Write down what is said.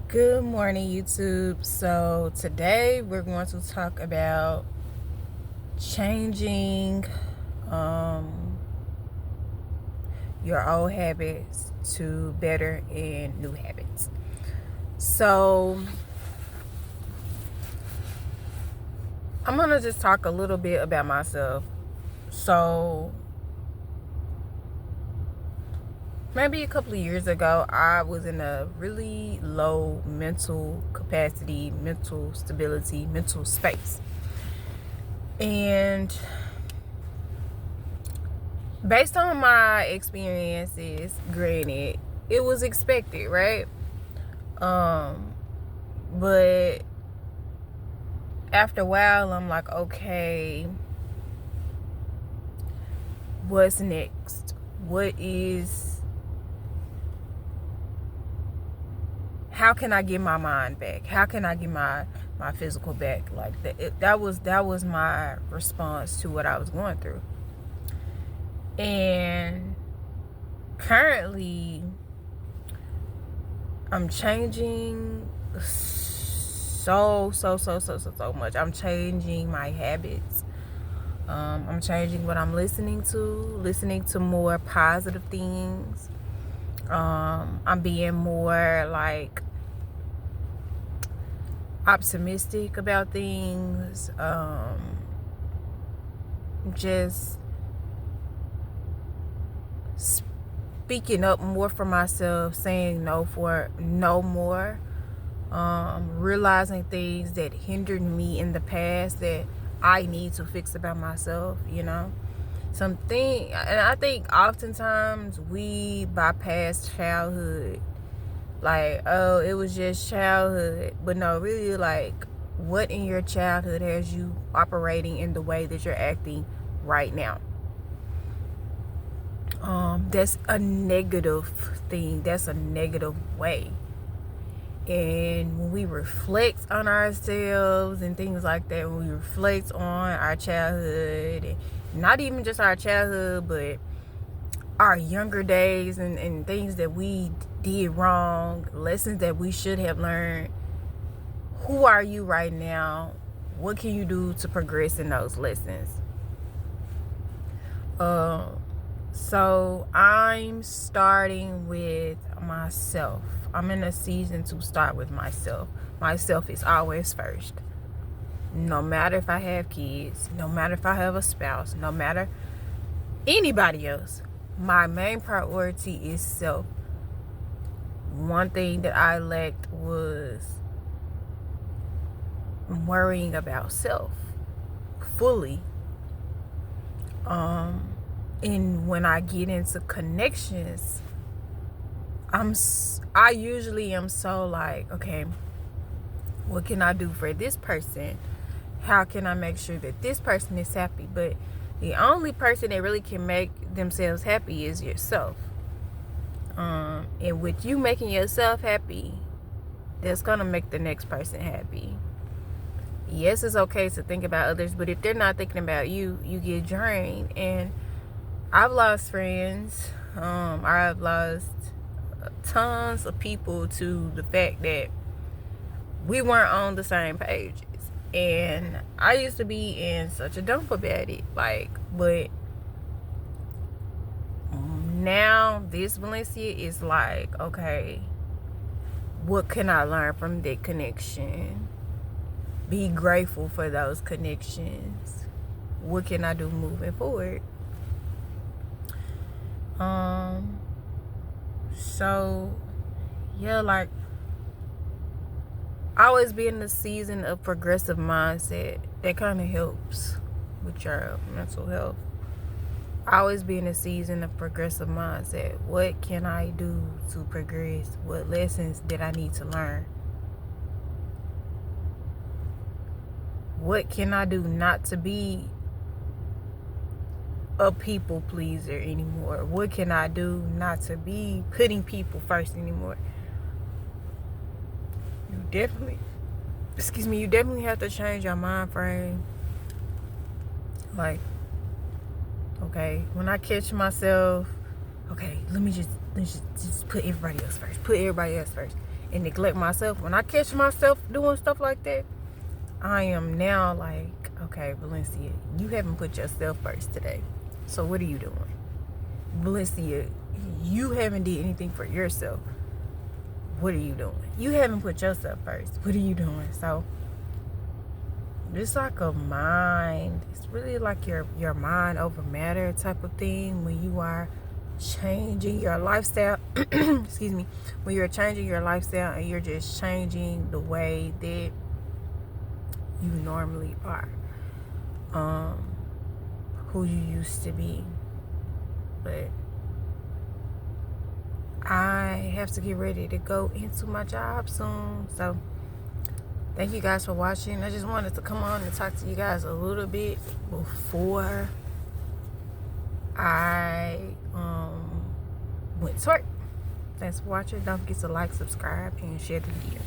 Good morning, YouTube. So today we're going to talk about changing um, your old habits to better and new habits. So I'm going to just talk a little bit about myself. So maybe a couple of years ago, I was in a really low mental capacity, mental stability, mental space. And based on my experiences, granted, it was expected, right? Um, but after a while, I'm like, okay, what's next? How can I get my mind back? How can I get my physical back? Like that was my response to what I was going through. And currently, I'm changing so much. I'm changing my habits. I'm changing what I'm listening to more positive things. I'm being more like optimistic about things. Just speaking up more for myself, saying no for no more. Realizing things that hindered me in the past that I need to fix about myself, something. And I think oftentimes we bypass childhood, like, oh, it was just childhood, but no, really, like, what in your childhood has you operating in the way that you're acting right now? That's a negative thing. That's a negative way. And when we reflect on ourselves and things like that, when we reflect on our childhood, and not even just our childhood, but our younger days and things that we did wrong, lessons that we should have learned, who are you right now? What can you do to progress in those lessons? So I'm starting with myself. I'm in a season to start with myself. Myself is always first. No matter if I have kids, no matter if I have a spouse, no matter anybody else, my main priority is self. One thing that I lacked was worrying about self fully. And when I get into connections, I usually am so like, okay, what can I do for this person? How can I make sure that this person is happy? But the only person that really can make themselves happy is yourself. And with you making yourself happy, that's gonna make the next person happy. Yes, it's okay to think about others, but if they're not thinking about you, you get drained. And I've lost friends. I've lost tons of people to the fact that we weren't on the same pages. And I used to be in such a dump about it. But now this Valencia is like, okay, what can I learn from that connection? Be grateful for those connections. What can I do moving forward? So yeah, like, always be in the season of progressive mindset. That kind of helps with your mental health. Always be in a season of progressive mindset. What can I do to progress? What lessons did I need to learn? What can I do not to be a people pleaser anymore? What can I do not to be putting people first anymore? You definitely have to change your mind frame. Like, okay, when I catch myself, okay, let me just put everybody else first. Put everybody else first. and neglect myself. When I catch myself doing stuff like that, I am now like, okay, Valencia, you haven't put yourself first today. So what are you doing? Valencia, you haven't did anything for yourself. What are you doing? You haven't put yourself first. What are you doing? So it's like a mind. It's really like your mind over matter type of thing when you are changing your lifestyle. Excuse me. When you're changing your lifestyle and you're just changing the way that you normally are. Who you used to be. But I have to get ready to go into my job soon. So thank you guys for watching. I just wanted to come on and talk to you guys a little bit before I went to work. Thanks for watching. Don't forget to like, subscribe, and share the video.